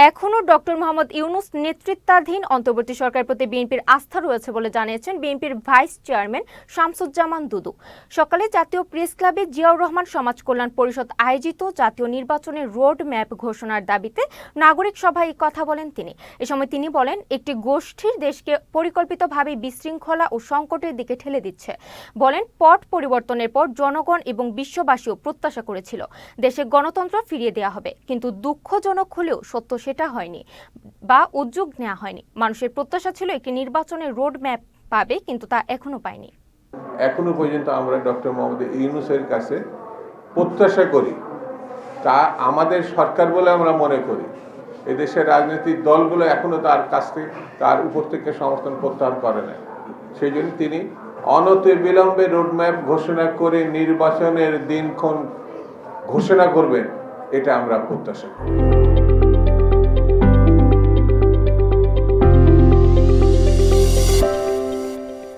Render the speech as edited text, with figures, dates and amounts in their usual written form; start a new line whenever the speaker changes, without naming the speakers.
এখনও ডক্টর মোহাম্মদ ইউনূস নেতৃত্বাধীন অন্তর্বর্তী সরকারের প্রতি বিএনপির আস্থা রয়েছে বলে জানিয়েছেন বিএনপির ভাইস চেয়ারম্যান শামসুজ্জামান দুদু। সকালে জাতীয় প্রেস ক্লাবে জিয়াউর রহমান সমাজ কল্যাণ পরিষদ আয়োজিত জাতীয় নির্বাচনের রোড ম্যাপ ঘোষণার দাবিতে নাগরিক সভায় কথা বলেন তিনি। এ সময় তিনি বলেন, একটি গোষ্ঠীর দেশকে পরিকল্পিতভাবে বিশৃঙ্খলা ও সংকটের দিকে ঠেলে দিচ্ছে। বলেন, পট পরিবর্তনের পর জনগণ এবং বিশ্ববাসীও প্রত্যাশা করেছিল দেশে গণতন্ত্র ফিরিয়ে দেওয়া হবে, কিন্তু দুঃখজনক হলেও সত্য সেটা হয়নি বা উদ্যোগ নেওয়া হয়নি। মানুষের প্রত্যাশা ছিল একটি নির্বাচনের রোড ম্যাপ পাবে, কিন্তু তা এখনো পায়নি।
এখনো পর্যন্ত আমরা ডক্টর মোহাম্মদ ইউনূসের কাছে প্রত্যাশা করি, তা আমাদের সরকার বলে আমরা মনে করি। এদেশের রাজনৈতিক দলগুলো এখনো তার কাছ থেকে তার উপর থেকে সমর্থন প্রত্যাহার করে না। সেই জন্য তিনি অনতিবিলম্বে রোডম্যাপ ঘোষণা করে নির্বাচনের দিনক্ষণ ঘোষণা করবেন, এটা আমরা প্রত্যাশা করি।